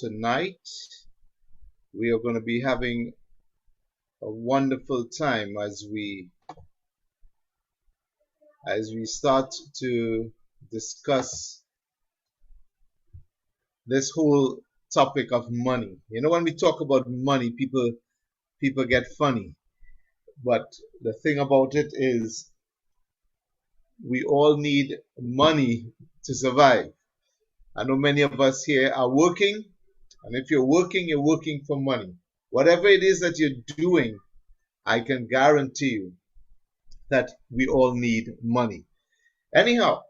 Tonight we are going to be having a wonderful time as we start to discuss this whole topic of money. You know, when we talk about money, people get funny, but the thing about it is we all need money to survive. I know many of us here are working, and if you're working for money. Whatever it is that you're doing, I can guarantee you that we all need money. Anyhow,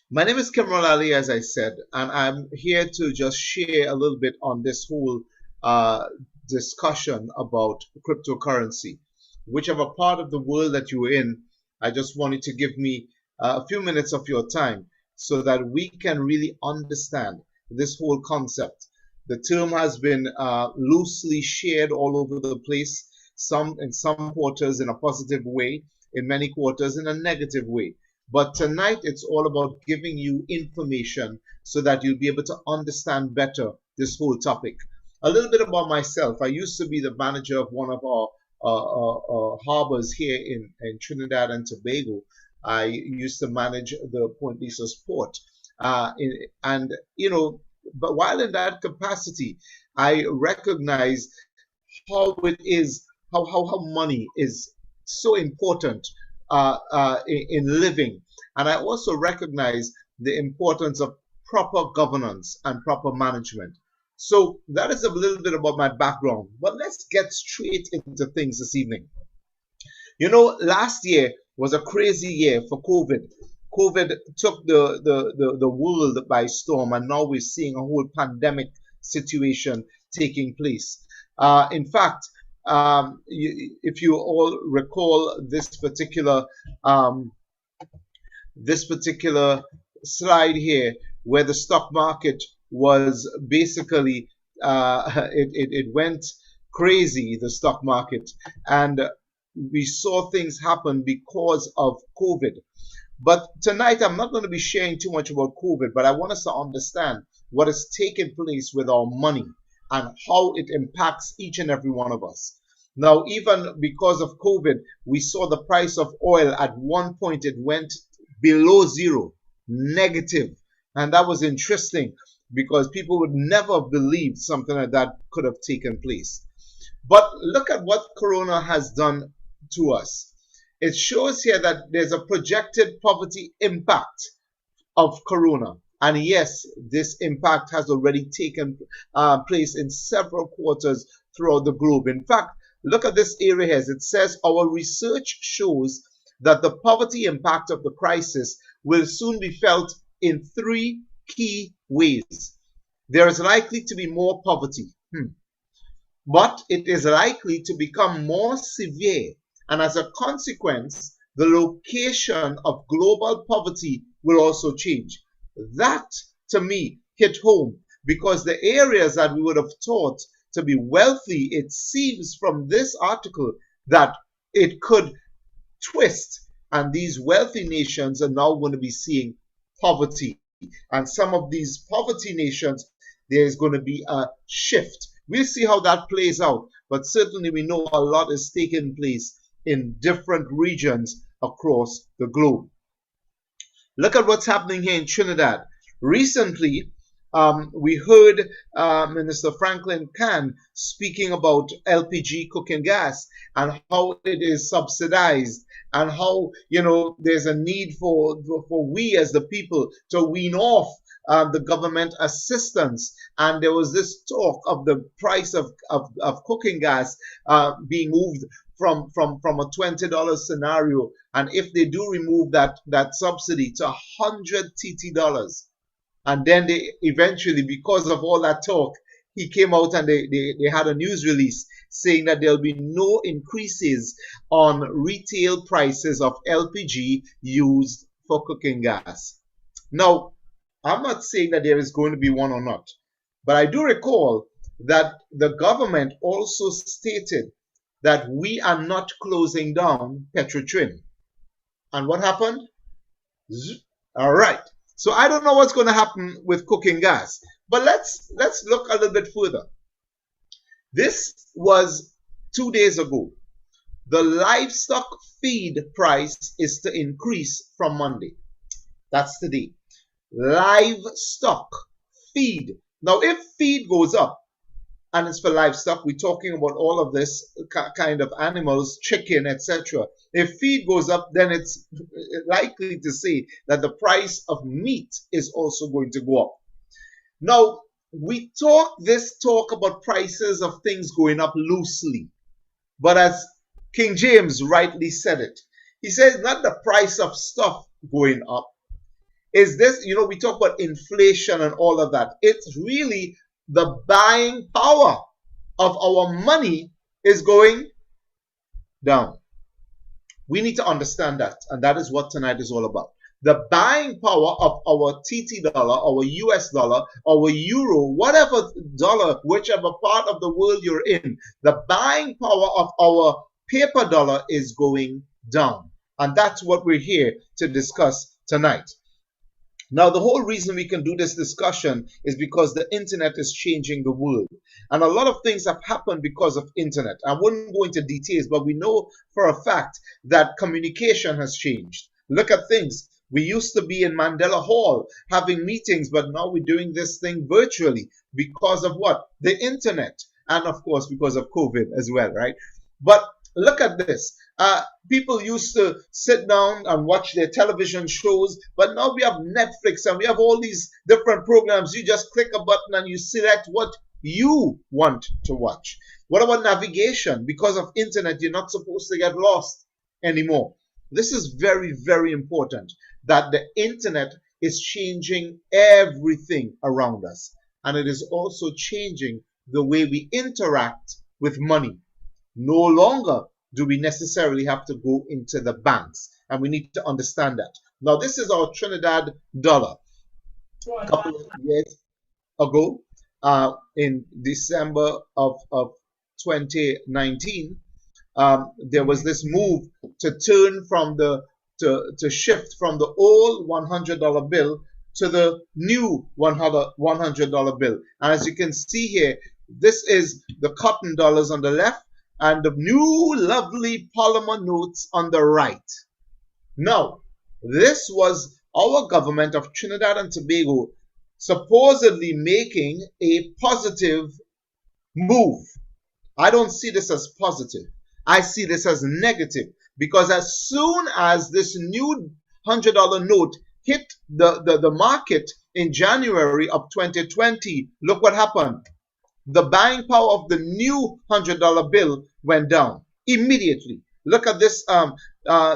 my name is Kimral Ali, as I said, and I'm here to just share a little bit on this whole discussion about cryptocurrency. Whichever part of the world that you're in, I just wanted to give me a few minutes of your time so that we can really understand this whole concept. The term has been loosely shared all over the place, in some quarters in a positive way, in many quarters in a negative way. But tonight it's all about giving you information so that you'll be able to understand better this whole topic. A little bit about myself. I used to be the manager of one of our harbors here in Trinidad and Tobago. I used to manage the Point Lisa's port. And, you know, but while in that capacity, I recognize how it is, how money is so important in living. And I also recognize the importance of proper governance and proper management. So that is a little bit about my background. But let's get straight into things this evening. You know, last year was a crazy year for COVID. COVID took the world by storm, and now we're seeing a whole pandemic situation taking place. In fact, if you all recall this particular slide here, where the stock market was basically it went crazy, the stock market, and we saw things happen because of COVID. But tonight I'm not going to be sharing too much about COVID, but I want us to understand what is taking place with our money and how it impacts each and every one of us. Now, even because of COVID, we saw the price of oil at one point, it went below zero, negative. And that was interesting because people would never have believed something like that could have taken place. But look at what Corona has done to us. It shows here that there's a projected poverty impact of Corona. And yes, this impact has already taken place in several quarters throughout the globe. In fact, look at this area here. It says our research shows that the poverty impact of the crisis will soon be felt in three key ways. There is likely to be more poverty, but it is likely to become more severe. And as a consequence, the location of global poverty will also change. That, to me, hit home because the areas that we would have thought to be wealthy, it seems from this article that it could twist. And these wealthy nations are now going to be seeing poverty. And some of these poverty nations, there's going to be a shift. We'll see how that plays out. But certainly we know a lot is taking place in different regions across the globe. Look at what's happening here in Trinidad. Recently, we heard Minister Franklin Can speaking about LPG cooking gas and how it is subsidized and how, you know, there's a need for we as the people to wean off the government assistance. And there was this talk of the price of cooking gas being moved from a $20 scenario, and if they do remove that subsidy, to 100 TT dollars. And then they eventually, because of all that talk, he came out and they had a news release saying that there'll be no increases on retail prices of LPG used for cooking gas. Now, I'm not saying that there is going to be one or not, but I do recall that the government also stated that we are not closing down Petrotrin. And what happened? All right. So I don't know what's going to happen with cooking gas, But let's look a little bit further. This was 2 days ago. The livestock feed price is to increase from Monday. That's today. Livestock feed. Now, if feed goes up, and it's for livestock, we're talking about all of this kind of animals, chicken, etc. If feed goes up, then it's likely to say that the price of meat is also going to go up. Now, we talk about prices of things going up loosely, but as King James rightly said it, he says not the price of stuff going up. Is this, we talk about inflation and all of that. It's really the buying power of our money is going down. We need to understand that, and that is what tonight is all about. The buying power of our TT dollar, our US dollar, our euro, whatever dollar, whichever part of the world you're in, the buying power of our paper dollar is going down. And that's what we're here to discuss tonight. Now, the whole reason we can do this discussion is because the internet is changing the world. And a lot of things have happened because of internet. I wouldn't go into details, but we know for a fact that communication has changed. Look at things. We used to be in Mandela Hall having meetings, but now we're doing this thing virtually because of what? The internet. And of course, because of COVID as well, right? But look at this. People used to sit down and watch their television shows, but now we have Netflix and we have all these different programs. You just click a button and you select what you want to watch. What about navigation? Because of internet, you're not supposed to get lost anymore. This is very, very important, that the internet is changing everything around us. And it is also changing the way we interact with money. No longer do we necessarily have to go into the banks. And we need to understand that. Now, this is our Trinidad dollar. A couple of years ago, in December of 2019, there was this move to turn from to shift from the old $100 bill to the new $100 bill. And as you can see here, this is the cotton dollars on the left and the new lovely polymer notes on the right. Now, this was our government of Trinidad and Tobago supposedly making a positive move. I don't see this as positive. I see this as negative, because as soon as this new $100 note hit the market in January of 2020, look what happened. The buying power of the new $100 bill went down immediately. Look at this.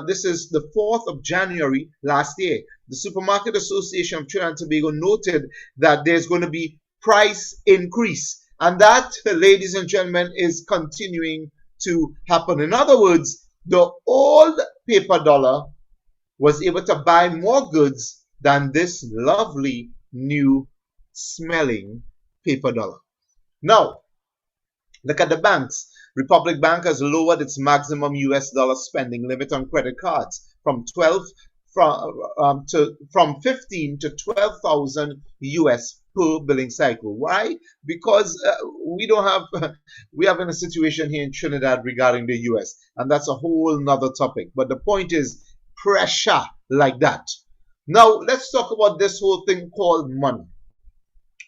This is the 4th of January last year. The Supermarket Association of Trinidad and Tobago noted that there's going to be price increase. And that, ladies and gentlemen, is continuing to happen. In other words, the old paper dollar was able to buy more goods than this lovely new smelling paper dollar. Now, look at the banks. Republic Bank has lowered its maximum US dollar spending limit on credit cards from 15 to 12,000 US per billing cycle. Why? Because we're having a situation here in Trinidad regarding the US, and that's a whole nother topic. But the point is pressure like that. Now, let's talk about this whole thing called money.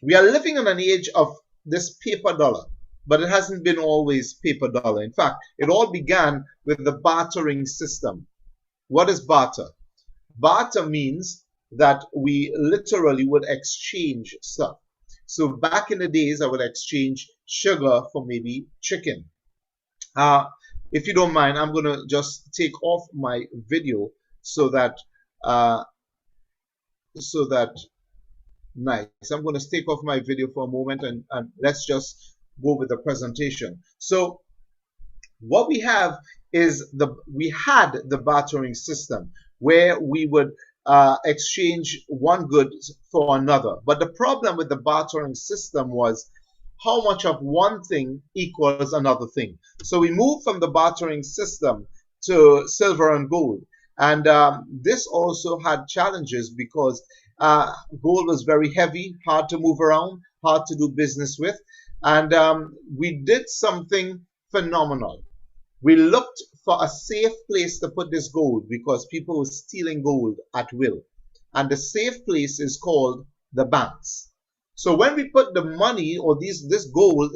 We are living in an age of this paper dollar, but it hasn't been always paper dollar. In fact, it all began with the bartering system. What is barter? Barter means that we literally would exchange stuff. So back in the days, I would exchange sugar for maybe chicken. If you don't mind, I'm going to just take off my video so that nice. I'm going to take off my video for a moment and let's just go with the presentation. So what we have is we had the bartering system where we would exchange one good for another. But the problem with the bartering system was how much of one thing equals another thing. So we moved from the bartering system to silver and gold. And this also had challenges because gold was very heavy, hard to move around, hard to do business with. And we did something phenomenal. We looked for a safe place to put this gold because people were stealing gold at will. And the safe place is called the banks. So when we put the money or this gold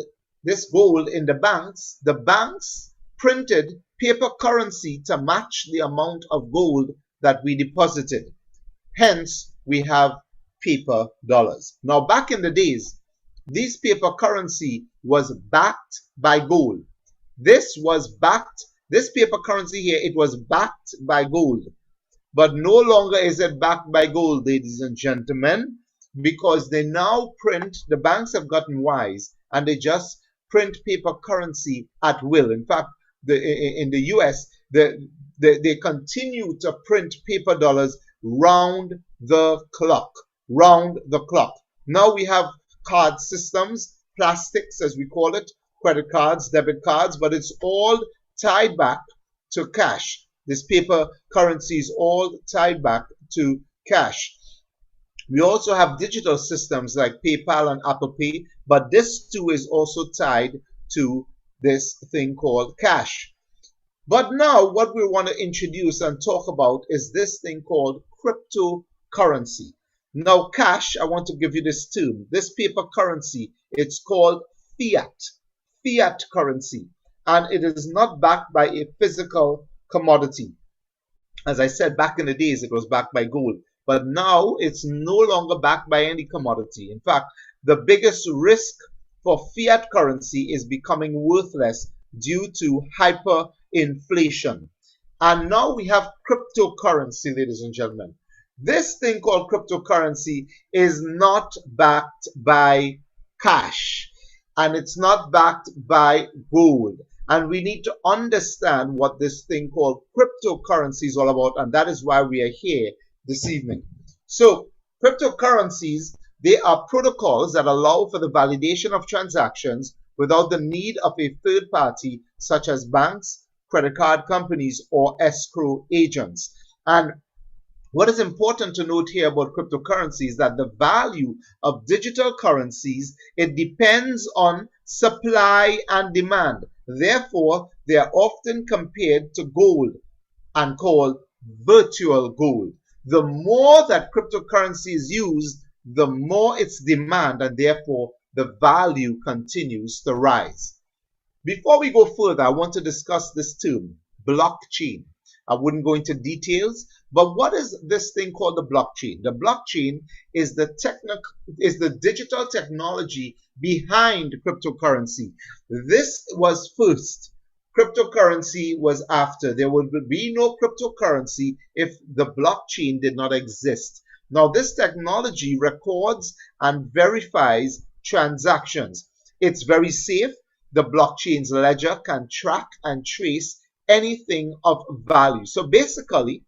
in the banks printed paper currency to match the amount of gold that we deposited. Hence, we have paper dollars. Now, back in the days, this paper currency was backed by gold. This paper currency here, it was backed by gold. But no longer is it backed by gold, ladies and gentlemen, because they now print, the banks have gotten wise, and they just print paper currency at will. In fact, in the US, they continue to print paper dollars round the clock. Now we have card systems, plastics as we call it, credit cards, debit cards, but it's all tied back to cash. This paper currency is all tied back to cash. We also have digital systems like PayPal and Apple Pay, but this too is also tied to this thing called cash. But now what we want to introduce and talk about is this thing called cryptocurrency. Now cash, I want to give you this term. This paper currency, it's called fiat currency, and it is not backed by a physical commodity. As I said, back in the days, it was backed by gold, but now it's no longer backed by any commodity. In fact, the biggest risk for fiat currency is becoming worthless due to hyperinflation. And now we have cryptocurrency, ladies and gentlemen. This thing called cryptocurrency is not backed by cash, and it's not backed by gold. And we need to understand what this thing called cryptocurrency is all about, and that is why we are here this evening. So cryptocurrencies, they are protocols that allow for the validation of transactions without the need of a third party, such as banks, credit card companies, or escrow agents. And what is important to note here about cryptocurrency is that the value of digital currencies, it depends on supply and demand. Therefore, they are often compared to gold and called virtual gold. The more that cryptocurrency is used, the more its demand, and therefore the value continues to rise. Before we go further, I want to discuss this term, blockchain. I wouldn't go into details, but what is this thing called the blockchain? The blockchain is the digital technology behind cryptocurrency. This was first. Cryptocurrency was after. There would be no cryptocurrency if the blockchain did not exist. Now, this technology records and verifies transactions. It's very safe. The blockchain's ledger can track and trace anything of value. So basically,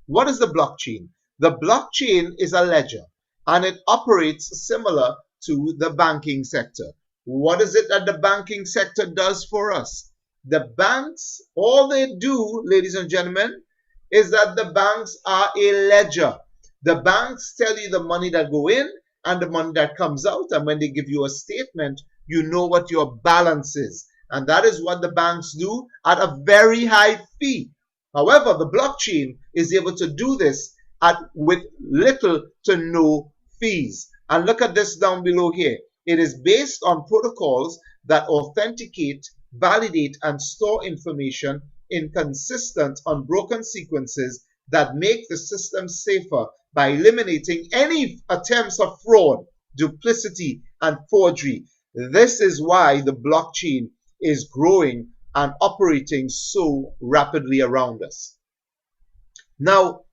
what is the blockchain? The blockchain is a ledger, and it operates similar to the banking sector. What is it that the banking sector does for us? The banks, all they do, ladies and gentlemen, is that the banks are a ledger. The banks tell you the money that go in and the money that comes out, and when they give you a statement, you know what your balance is. And that is what the banks do at a very high fee. However, the blockchain is able to do this with little to no fees. And look at this down below here. It is based on protocols that authenticate, validate, and store information in consistent, unbroken sequences that make the system safer by eliminating any attempts of fraud, duplicity, and forgery. This is why the blockchain is growing and operating so rapidly around us. Now,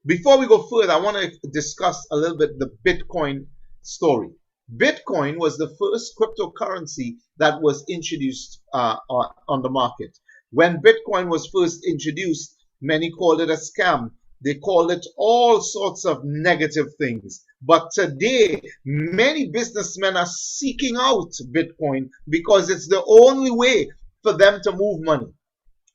before we go further, I want to discuss a little bit the Bitcoin story. Bitcoin was the first cryptocurrency that was introduced on the market. When Bitcoin was first introduced, many called it a scam. They called it all sorts of negative things. But today, many businessmen are seeking out Bitcoin because it's the only way for them to move money.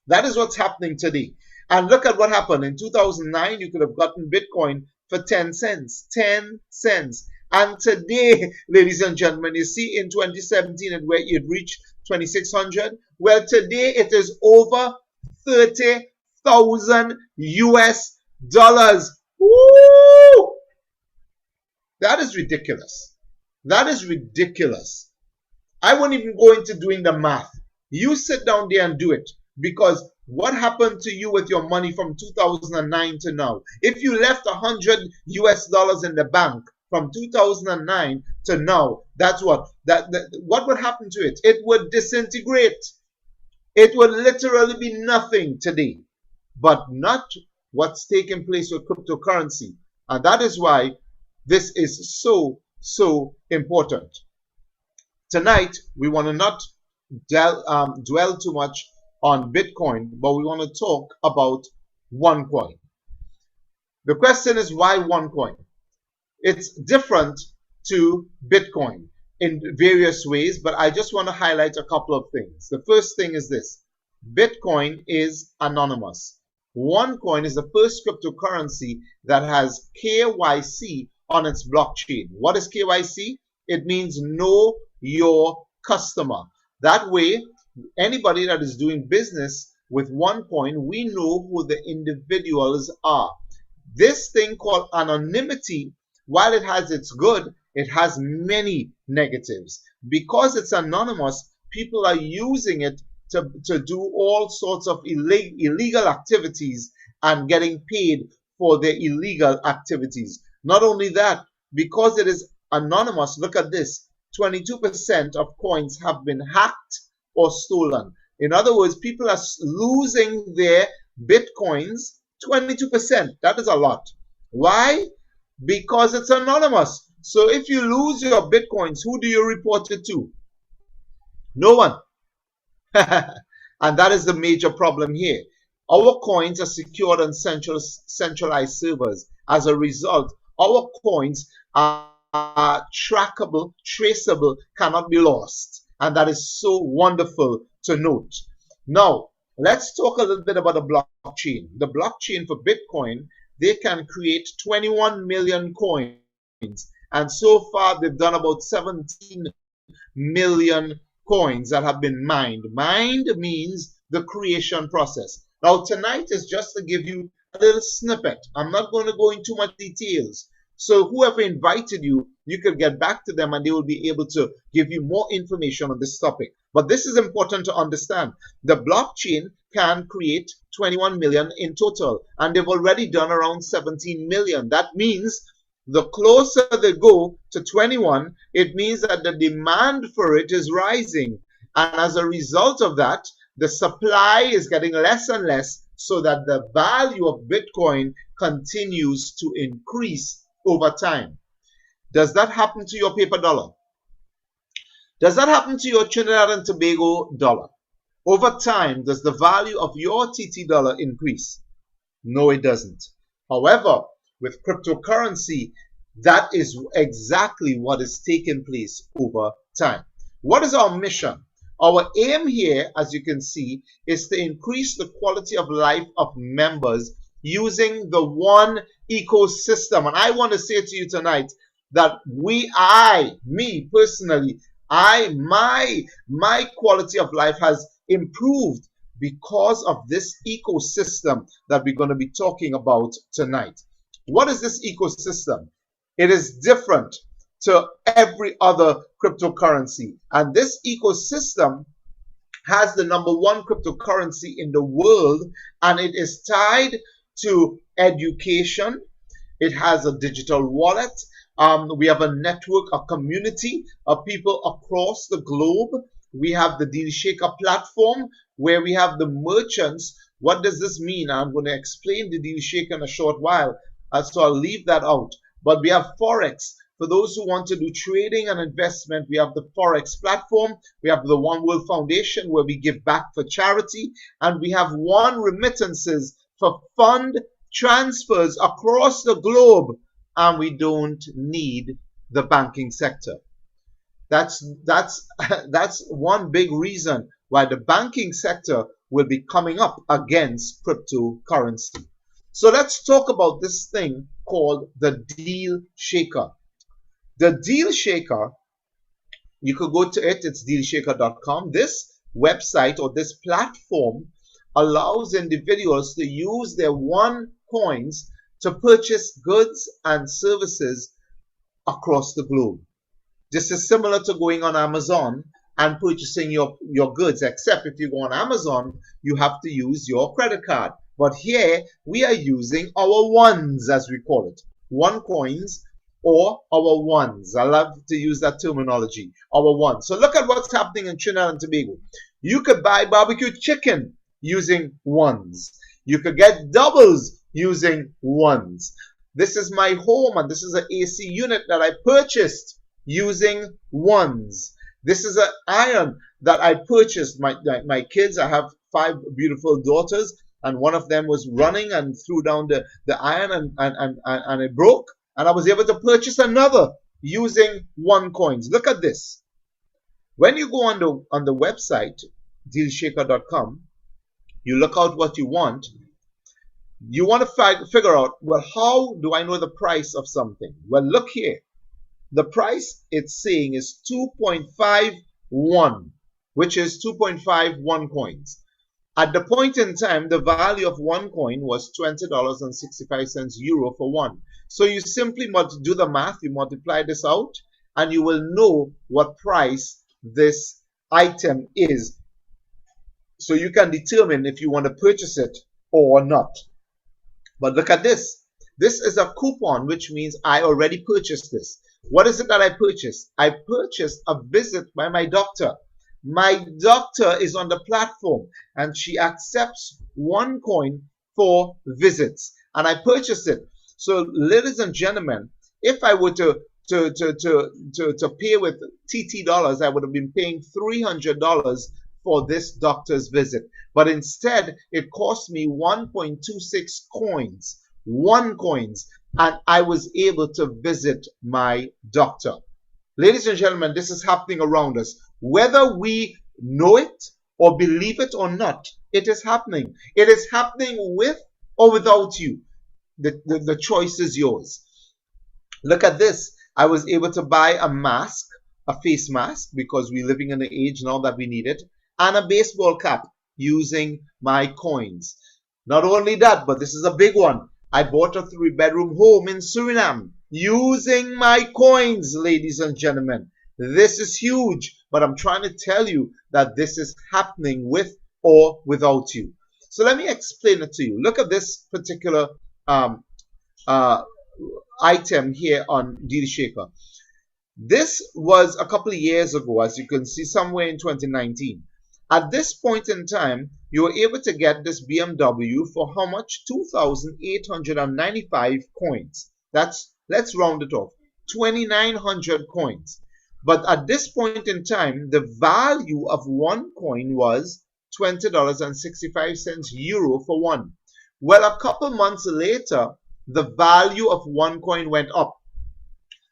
That is what's happening today. And look at what happened. In 2009, you could have gotten Bitcoin for 10 cents. 10 cents. And today, ladies and gentlemen, you see in 2017 it reached 2,600. Well, today it is over 30,000 US dollars. Woo! That is ridiculous. That is ridiculous. I won't even go into doing the math. You sit down there and do it, because what happened to you with your money from 2009 to now? If you left 100 US dollars in the bank from 2009 to now, that's what would happen to it? It would disintegrate. It would literally be nothing today. But not what's taking place with cryptocurrency. And that is why this is so important. Tonight, we want to not dwell too much on Bitcoin, but we want to talk about OneCoin. The question is, why OneCoin? It's different to Bitcoin in various ways, but I just want to highlight a couple of things. The first thing is this: Bitcoin is anonymous. OneCoin is the first cryptocurrency that has KYC on its blockchain. What is KYC? It means know your customer. That way, anybody that is doing business with OneCoin, we know who the individuals are. This thing called anonymity, while it has its good, it has many negatives. Because it's anonymous, people are using it to do all sorts of illegal activities and getting paid for their illegal activities. Not only that, because it is anonymous, look at this: 22% of coins have been hacked or stolen. In other words, people are losing their Bitcoins. 22%, that is a lot. Why? Because it's anonymous. So if you lose your Bitcoins, who do you report it to? No one. And that is the major problem here. Our coins are secured on centralized servers. As a result, our coins are trackable, traceable, cannot be lost. And that is so wonderful to note. Now, let's talk a little bit about the blockchain. The blockchain for Bitcoin, they can create 21 million coins. And so far, they've done about 17 million coins that have been mined. Mined means the creation process. Now, tonight is just to give you a little snippet. I'm not going to go into much details. So whoever invited you, you could get back to them and they will be able to give you more information on this topic. But this is important to understand. The blockchain can create 21 million in total, and they've already done around 17 million. That means the closer they go to 21, it means that the demand for it is rising. And as a result of that, the supply is getting less and less, so that the value of Bitcoin continues to increase over time. Does that happen to your paper dollar? Does that happen to your Trinidad and Tobago dollar? Over time, does the value of your TT dollar increase? No, it doesn't. However, with cryptocurrency, that is exactly what is taking place over time. What is our mission? Our aim here, as you can see, is to increase the quality of life of members using the one ecosystem. And I want to say to you tonight that me personally, my quality of life has improved because of this ecosystem that we're going to be talking about tonight. What is this ecosystem? It is different to every other cryptocurrency. And this ecosystem has the #1 cryptocurrency in the world, and it is tied to education. It has a digital wallet. We have a network, a community of people across the globe. We have the Deal Shaker platform where we have the merchants. What does this mean? I'm going to explain the Deal Shaker in a short while, so I'll leave that out. But we have Forex. For those who want to do trading and investment, we have the Forex platform. We have the One World Foundation, where we give back for charity. And we have One Remittances for fund transfers across the globe. And we don't need the banking sector. That's one big reason why the banking sector will be coming up against cryptocurrency. So let's talk about this thing called the Deal Shaker. The Deal Shaker, you could go to it. It's dealshaker.com. This website or this platform allows individuals to use their OneCoins to purchase goods and services across the globe. This is similar to going on Amazon and purchasing your goods, except if you go on Amazon, you have to use your credit card. But here we are using our ones, as we call it, OneCoins or our ones. I love to use that terminology, our ones. So look at what's happening in Trinidad and Tobago. You could buy barbecue chicken using ones. You could get doubles using ones. This is my home, and this is an AC unit that I purchased using ones. This is an iron that I purchased. My kids, I have 5 beautiful daughters, and one of them was running and threw down the iron and it broke. And I was able to purchase another using OneCoins. Look at this. When you go on the website, dealshaker.com, you look out what you want. You want to figure out, well, how do I know the price of something? Well, look here. The price it's saying is 2.51, which is 2.5 OneCoins. At the point in time, the value of OneCoin was $20.65 euro for one. So you simply do the math, you multiply this out, and you will know what price this item is. So you can determine if you want to purchase it or not. But look at this. This is a coupon, which means I already purchased this. What is it that I purchased? I purchased a visit by my doctor. My doctor is on the platform and she accepts OneCoin for visits. And I purchased it. So, ladies and gentlemen, if I were to pay with TT dollars, I would have been paying $300 for this doctor's visit. But instead, it cost me 1.26 coins, OneCoins, and I was able to visit my doctor. Ladies and gentlemen, this is happening around us. Whether we know it or believe it or not, it is happening. It is happening with or without you. The choice is yours. Look at this. I was able to buy a mask, a face mask, because we're living in an age now that we need it, and a baseball cap using my coins. Not only that, but this is a big one. I bought a 3-bedroom home in Suriname using my coins, ladies and gentlemen. This is huge, but I'm trying to tell you that this is happening with or without you. So let me explain it to you. Look at this particular item here on Deal Shaker. This was a couple of years ago, as you can see, somewhere in 2019. At this point in time, you were able to get this BMW for how much? 2,895 coins. Let's round it off, 2,900 coins. But at this point in time, the value of one coin was $20.65 euro for one. Well, a couple months later, the value of one coin went up.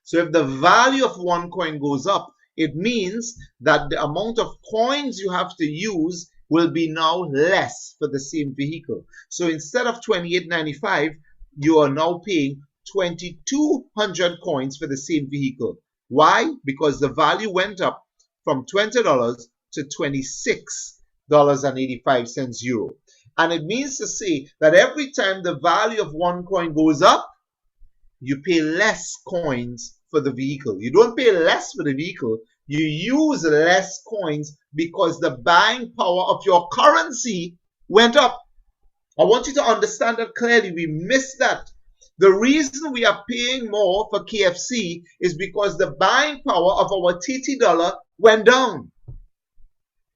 So if the value of one coin goes up, it means that the amount of coins you have to use will be now less for the same vehicle. So instead of $28.95, you are now paying 2,200 coins for the same vehicle. Why? Because the value went up from $20 to $26.85 euro. And it means to say that every time the value of one coin goes up, you pay less coins for the vehicle. You don't pay less for the vehicle. You use less coins because the buying power of your currency went up. I want you to understand that clearly. We missed that. The reason we are paying more for KFC is because the buying power of our TT dollar went down.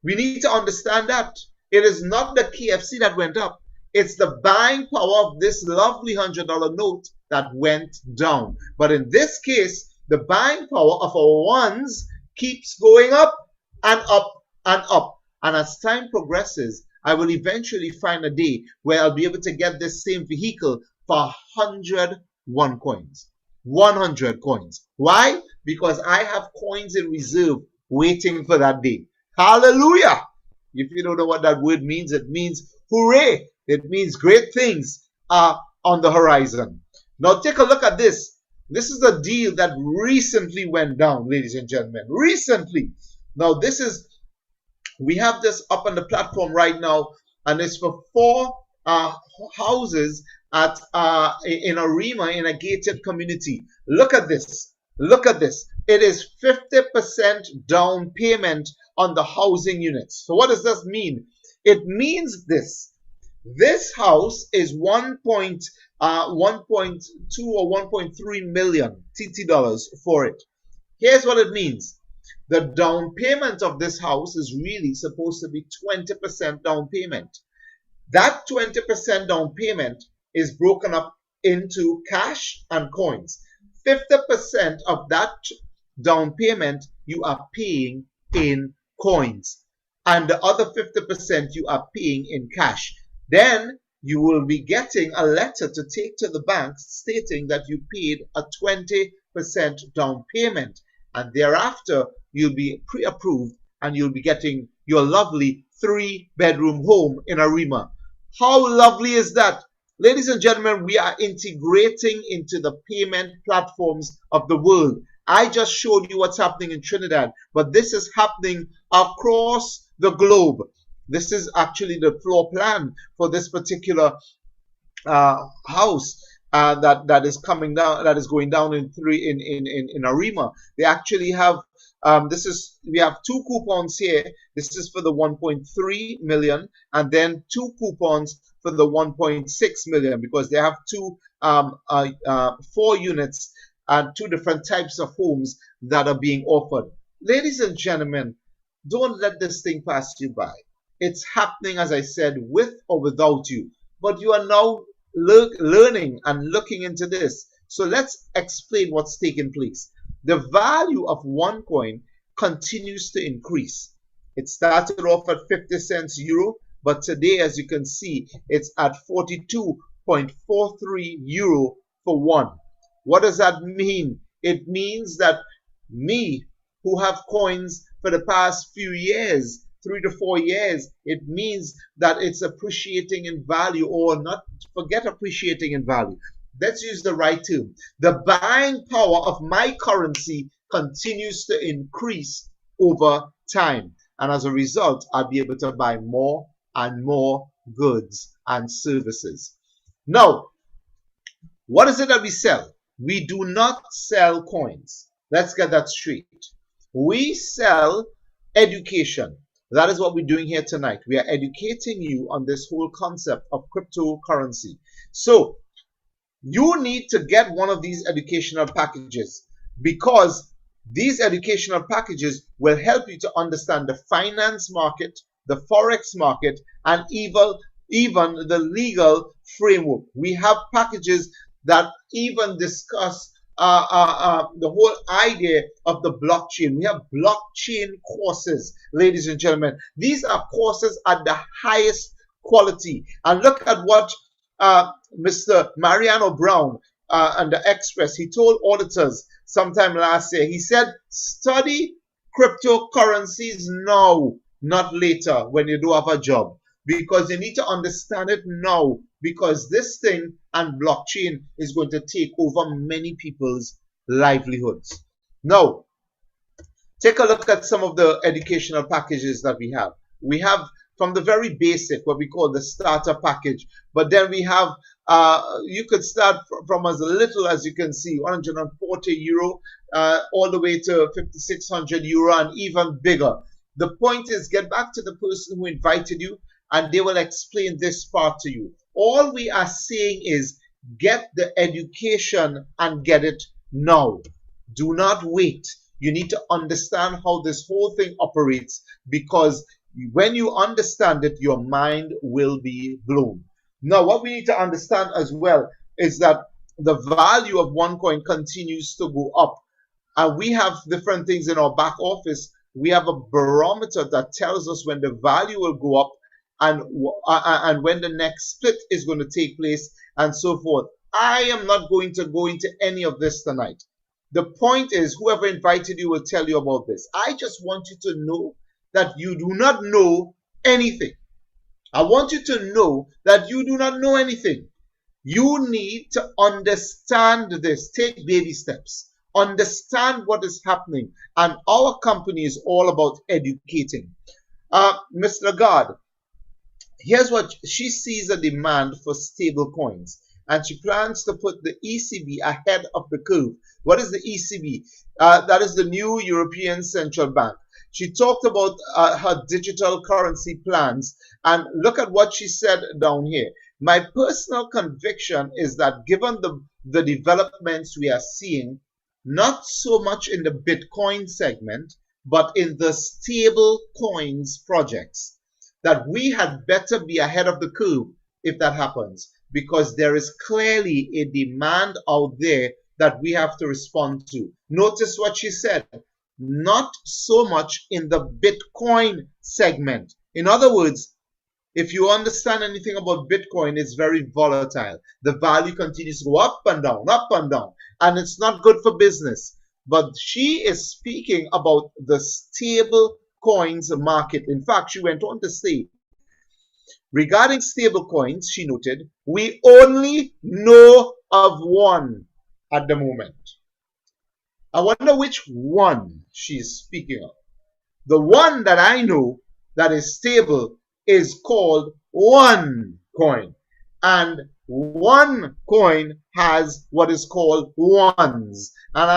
We need to understand that. It is not the KFC that went up. It's the buying power of this lovely $100 note that went down. But in this case, the buying power of our ones keeps going up and up and up. And as time progresses, I will eventually find a day where I'll be able to get this same vehicle for 100 OneCoins. 100 coins. Why? Because I have coins in reserve waiting for that day. Hallelujah! If you don't know what that word means, it means hooray. It means great things are on the horizon. Now take a look at this. This is a deal that recently went down, ladies and gentlemen. Recently. Now, we have this up on the platform right now, and it's for 4 houses at in a REMA in a gated community. Look at this. Look at this. It is 50% down payment on the housing units. So what does this mean? It means this. This house is 1.2 or 1.3 million TT dollars for it. Here's what it means. The down payment of this house is really supposed to be 20% down payment. That 20% down payment is broken up into cash and coins. 50% of that down payment you are paying in coins, and the other 50% you are paying in cash. Then you will be getting a letter to take to the bank stating that you paid a 20% down payment, and thereafter you'll be pre-approved and you'll be getting your lovely 3-bedroom home in a REMA. How lovely is that? Ladies and gentlemen, we are integrating into the payment platforms of the world. I just showed you what's happening in Trinidad, but this is happening across the globe. This is actually the floor plan for this particular house that is coming down, that is going down in a REMA. They actually have we have 2 coupons here. This is for the 1.3 million, and then 2 coupons for the 1.6 million, because they have 4 units and 2 different types of homes that are being offered. Ladies and gentlemen, don't let this thing pass you by. It's happening, as I said, with or without you. But you are now learning and looking into this. So let's explain what's taking place. The value of ONECOIN continues to increase. It started off at 50 cents euro, but today, as you can see, it's at 42.43 euro for one. What does that mean? It means that me, who have coins for the past few years, 3 to 4 years, it means that it's appreciating in value, or not forget appreciating in value. Let's use the right term. The buying power of my currency continues to increase over time. And as a result, I'll be able to buy more and more goods and services. Now, what is it that we sell? We do not sell coins. Let's get that straight. We sell education. That is what we're doing here tonight. We are educating you on this whole concept of cryptocurrency. So, you need to get one of these educational packages, because these educational packages will help you to understand the finance market, the forex market, and even the legal framework. We have packages that even discuss the whole idea of the blockchain. We have blockchain courses, ladies and gentlemen. These are courses at the highest quality. And look at what Mr. Mariano Brown and the Express, he told auditors sometime last year. He said, study cryptocurrencies now, not later when you do have a job, because you need to understand it now, because this thing and blockchain is going to take over many people's livelihoods. Now, take a look at some of the educational packages that we have. We have from the very basic, what we call the starter package. But then we have, you could start from as little as you can see, 140 euro, all the way to 5,600 euro and even bigger. The point is, get back to the person who invited you and they will explain this part to you. All we are saying is get the education and get it now. Do not wait. You need to understand how this whole thing operates, because when you understand it, your mind will be blown. Now, what we need to understand as well is that the value of OneCoin continues to go up. And we have different things in our back office. We have a barometer that tells us when the value will go up and when the next split is going to take place and so forth. I am not going to go into any of this tonight. The point is, whoever invited you will tell you about this. I just want you to know that you do not know anything. I want you to know that you do not know anything. You need to understand this. Take baby steps. Understand what is happening. And our company is all about educating. Ms. Lagarde, here's what she sees: a demand for stable coins, and she plans to put the ECB ahead of the curve. What is the ECB? That is the new European Central Bank. She talked about her digital currency plans, and look at what she said down here. My personal conviction is that given the developments we are seeing, not so much in the Bitcoin segment, but in the stable coins projects, that we had better be ahead of the curve if that happens, because there is clearly a demand out there that we have to respond to. Notice what she said: not so much in the Bitcoin segment. In other words, if you understand anything about Bitcoin, it's very volatile. The value continues to go up and down, and it's not good for business. But she is speaking about the stable coins market. In fact, she went on to say, regarding stable coins, she noted, we only know of one at the moment. I wonder which one she's speaking of. The one that I know that is stable is called ONECOIN. And ONECOIN has what is called ones. And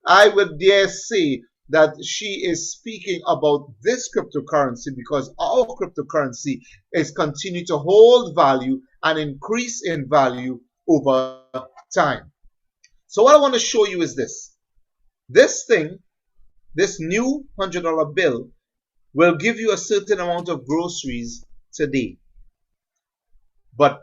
I would dare say that she is speaking about this cryptocurrency because our cryptocurrency is continuing to hold value and increase in value over time. So what I want to show you is this. This thing, this new $100 bill, will give you a certain amount of groceries today. But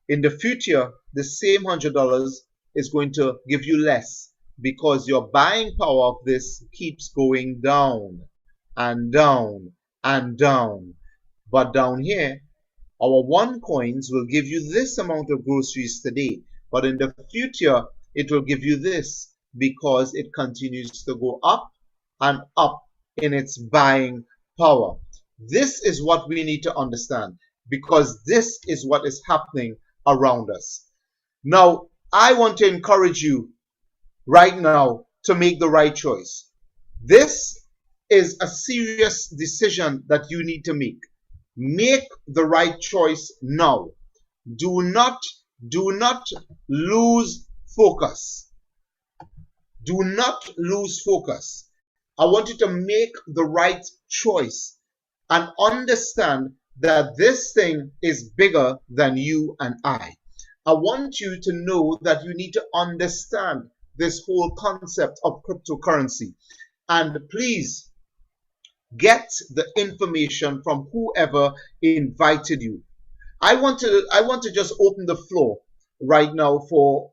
in the future, the same $100 is going to give you less because your buying power of this keeps going down and down and down. But down here, our OneCoins will give you this amount of groceries today. But in the future, it will give you this because it continues to go up and up in its buying power. This is what we need to understand because this is what is happening around us. Now, I want to encourage you right now to make the right choice. This is a serious decision that you need to make. Make the right choice now. Do not lose focus. Do not lose focus. I want you to make the right choice and understand that this thing is bigger than you and I. I want you to know that you need to understand this whole concept of cryptocurrency. And please get the information from whoever invited you. I want to just open the floor right now for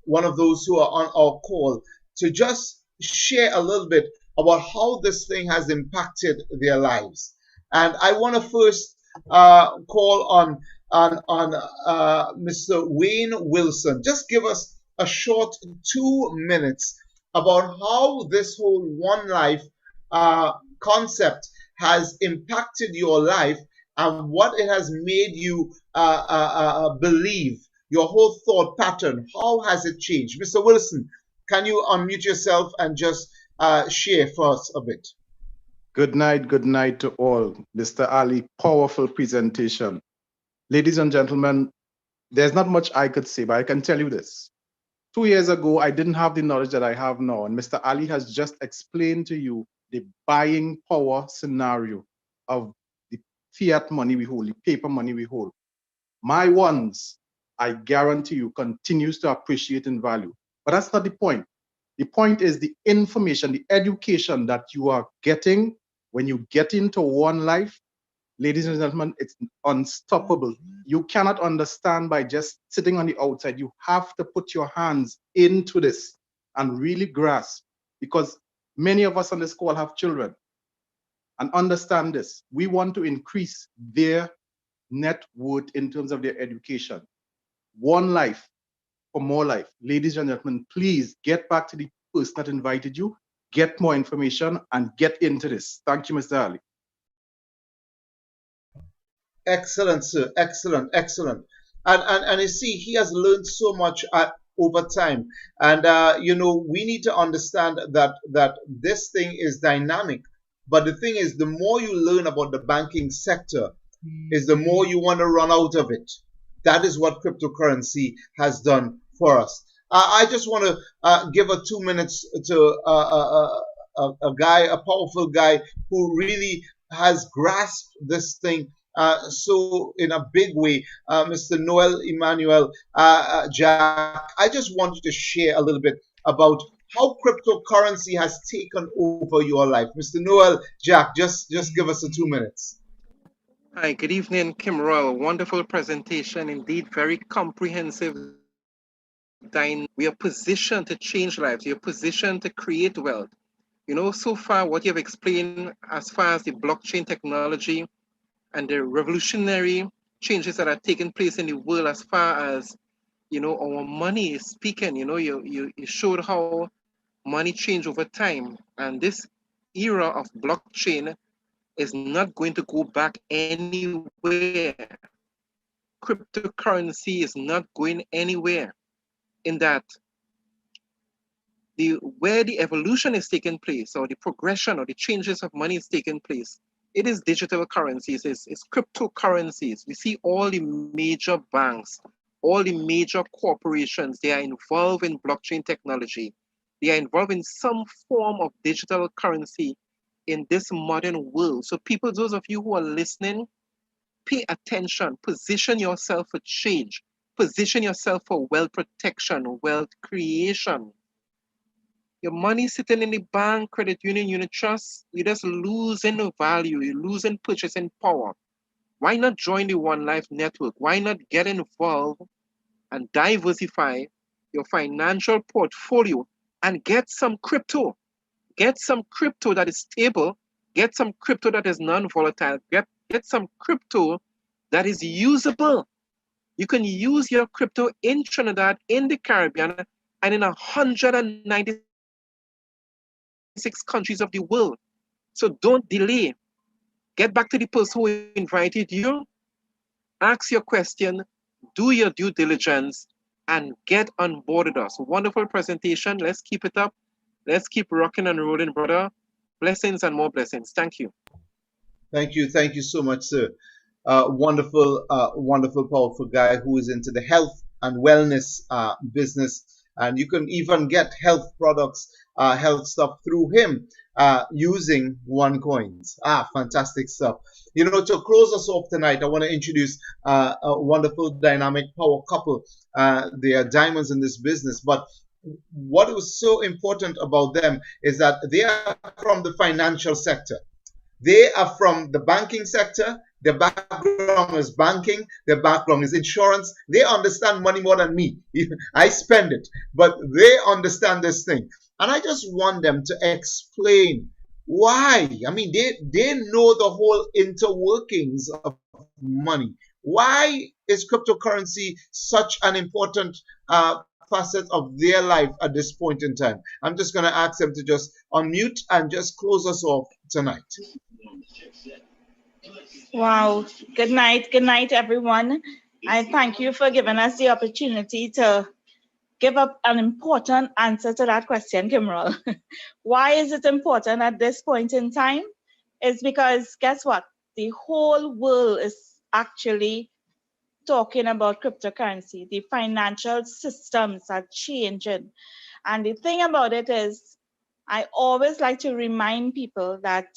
one of those who are on our call to just share a little bit about how this thing has impacted their lives. And I want to first call on Mr. Wayne Wilson. Just give us a short 2 minutes about how this whole One Life concept has impacted your life and what it has made you believe, your whole thought pattern. How has it changed? Mr. Wilson, can you unmute yourself and just share for us a bit? Good night to all. Mr. Ali, powerful presentation. Ladies and gentlemen, there's not much I could say, but I can tell you this. 2 years ago, I didn't have the knowledge that I have now, and Mr. Ali has just explained to you the buying power scenario of the fiat money we hold, the paper money we hold. My ones, I guarantee you, continues to appreciate in value. But that's not the point. The point is the information, the education that you are getting when you get into One Life. Ladies and gentlemen, it's unstoppable. You cannot understand by just sitting on the outside. You have to put your hands into this and really grasp, because many of us on this call have children. And understand this, we want to increase their net worth in terms of their education. One Life for more life. Ladies and gentlemen, please get back to the person that invited you, get more information, and get into this. Thank you, Mr. Ali. Excellent, sir. Excellent, excellent. And you see, he has learned so much over time. And we need to understand that this thing is dynamic. But the thing is, the more you learn about the banking sector, is the more you want to run out of it. That is what cryptocurrency has done for us. I just want to give a 2 minutes to a guy, a powerful guy who really has grasped this thing so in a big way, Mr. Noel Emmanuel Jack. I just want you to share a little bit about how cryptocurrency has taken over your life. Mr. Noel Jack, just give us a 2 minutes. Hi, good evening, Kim Royal. Wonderful presentation, indeed, very comprehensive, dynamic. We are positioned to change lives. We are positioned to create wealth. So far, what you have explained as far as the blockchain technology and the revolutionary changes that are taking place in the world as far as, our money is speaking. You showed how money changed over time. And this era of blockchain is not going to go back anywhere. Cryptocurrency is not going anywhere in that where the evolution is taking place or the progression or the changes of money is taking place. It is digital currencies, it's cryptocurrencies. We see all the major banks, all the major corporations, they are involved in blockchain technology. They are involved in some form of digital currency in this modern world. So people, those of you who are listening, pay attention, position yourself for change, position yourself for wealth protection, wealth creation. Your money sitting in the bank, credit union, unit trust, you're just losing the value, you're losing purchasing power. Why not join the One Life network? Why not get involved and diversify your financial portfolio and get some crypto? Get some crypto that is stable, get some crypto that is non-volatile, get some crypto that is usable. You can use your crypto in Trinidad, in the Caribbean, and in 196 countries of the world. So don't delay. Get back to the person who invited you, ask your question, do your due diligence, and get on board with us. Wonderful presentation. Let's keep it up. Let's keep rocking and rolling, brother. Blessings and more blessings. Thank you. Thank you so much, sir. Wonderful, powerful guy who is into the health and wellness business, and you can even get health products, health stuff through him using OneCoins. Fantastic stuff. To close us off tonight, I want to introduce a wonderful, dynamic power couple. They are diamonds in this business, but what was so important about them is that they are from the financial sector. They are from the banking sector. Their background is banking. Their background is insurance. They understand money more than me. I spend it, but they understand this thing. And I just want them to explain why. I mean, they know the whole interworkings of money. Why is cryptocurrency such an important facet of their life at this point in time? I'm just going to ask them to just unmute and just close us off tonight. Wow. Good night, everyone. I thank you for giving us the opportunity to give up an important answer to that question, Kimrel. Why is it important at this point in time? It's because guess what? The whole world is actually talking about cryptocurrency. The financial systems are changing. And the thing about it is, I always like to remind people that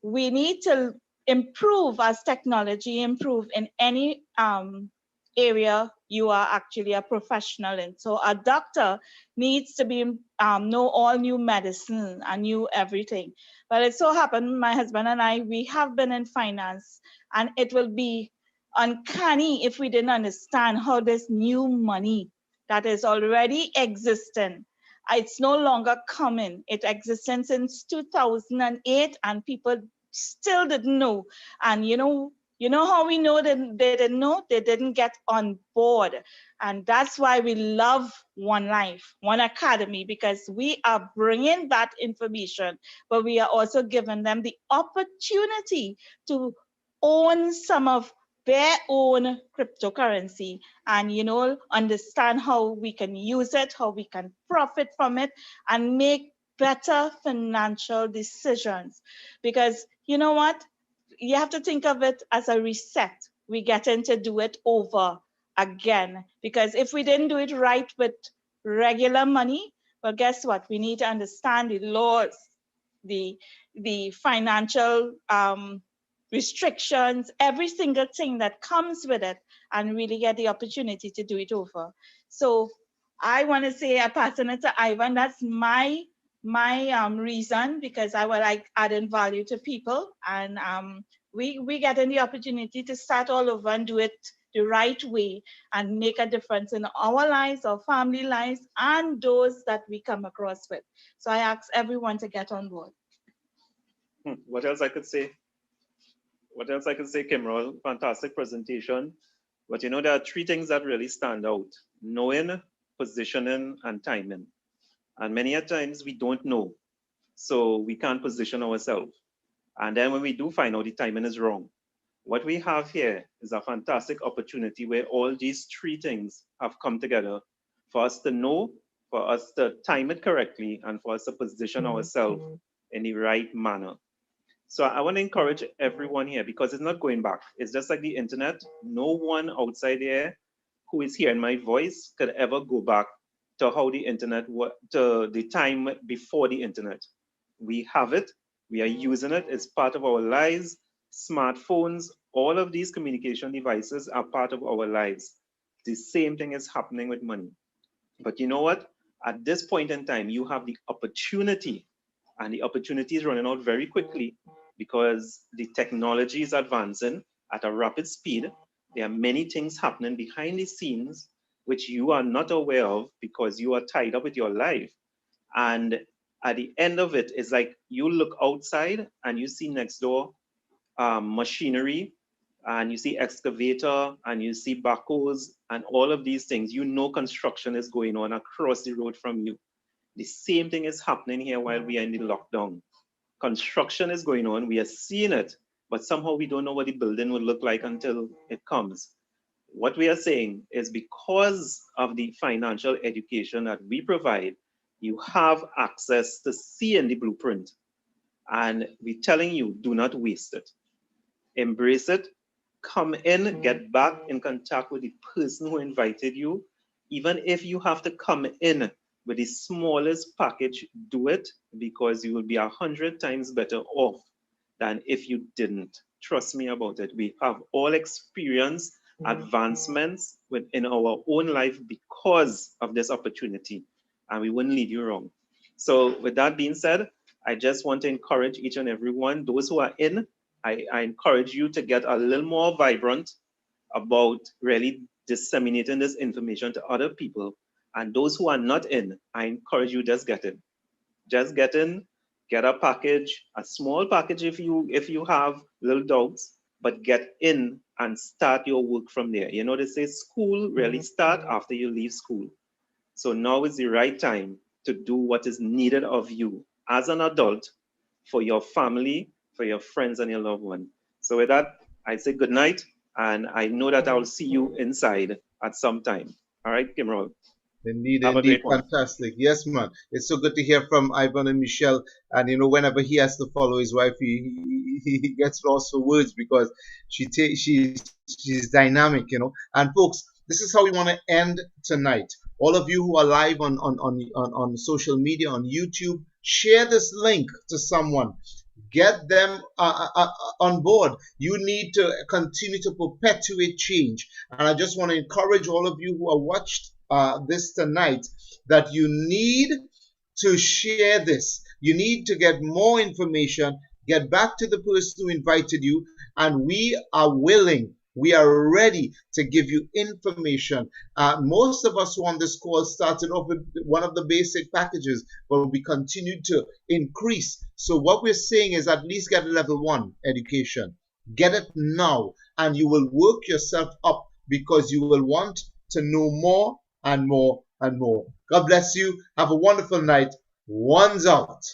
we need to improve as technology improve in any area you are actually a professional in. So a doctor needs to be know all new medicine and new everything. But it so happened my husband and I, we have been in finance, and it will be uncanny if we didn't understand how this new money that is already existing, it's no longer coming. It existed since 2008 and people still didn't know. And you know how we know that they didn't know? They didn't get on board. And that's why we love One Life, OneAcademy, because we are bringing that information, but we are also giving them the opportunity to own some of their own cryptocurrency and, you know, understand how we can use it, how we can profit from it, and make better financial decisions. Because you know what? You have to think of it as a reset. We get in to do it over again. Because if we didn't do it right with regular money, well, guess what? We need to understand the laws, the financial restrictions, every single thing that comes with it, and really get the opportunity to do it over. So I want to say, I pass it to Ivan. That's my reason, because I would like adding value to people, and we getting the opportunity to start all over and do it the right way and make a difference in our lives, our family lives, and those that we come across with. So I ask everyone to get on board. What else I could say? What else I could say, Kimrol? Fantastic presentation. But you know, there are three things that really stand out: knowing, positioning, and timing. And many a times we don't know, so we can't position ourselves. And then when we do find out the timing is wrong, what we have here is a fantastic opportunity where all these three things have come together for us to know, for us to time it correctly, and for us to position ourselves in the right manner. So I want to encourage everyone here, because it's not going back. It's just like the internet. No one outside there who is hearing my voice could ever go back to how the internet was, to the time before the internet. We have it. We are using it. It's part of our lives. Smartphones, all of these communication devices are part of our lives. The same thing is happening with money. But you know what? At this point in time, you have the opportunity, and the opportunity is running out very quickly because the technology is advancing at a rapid speed. There are many things happening behind the scenes which you are not aware of because you are tied up with your life. And at the end of it, it's like you look outside and you see next door machinery, and you see excavator, and you see backhoes, and all of these things. You know construction is going on across the road from you. The same thing is happening here while we are in the lockdown. Construction is going on, we are seeing it, but somehow we don't know what the building will look like until it comes. What we are saying is, because of the financial education that we provide, you have access to seeing the blueprint. And we're telling you, do not waste it. Embrace it. Come in, get back in contact with the person who invited you. Even if you have to come in with the smallest package, do it, because you will be 100 times better off than if you didn't. Trust me about it. We have all experienced advancements within our own life because of this opportunity, and we wouldn't lead you wrong. So with that being said, I just want to encourage each and every one, those who are in, I encourage you to get a little more vibrant about really disseminating this information to other people. And those who are not in, I encourage you, just get in. Just get in, get a package, a small package if you have little doubts, but get in and start your work from there. You know, they say school really start after you leave school. So now is the right time to do what is needed of you as an adult for your family, for your friends and your loved one. So with that, I say good night, and I know that I'll see you inside at some time. All right, Kimrol. Indeed, Have a indeed, great one. fantastic. Yes, man. It's so good to hear from Ivan and Michelle. And you know, whenever he has to follow his wife, he gets lost for words because she's dynamic, you know. And folks, this is how we want to end tonight. All of you who are live on social media, on YouTube, share this link to someone. Get them on board. You need to continue to perpetuate change. And I just want to encourage all of you who are watched this tonight that you need to share this. You need to get more information, get back to the person who invited you, and we are willing, we are ready to give you information. Most of us who on this call started off with one of the basic packages, but we continued to increase. So what we're saying is, at least get a level 1 education. Get it now, and you will work yourself up, because you will want to know more and more and more. God bless you. Have a wonderful night. One's out.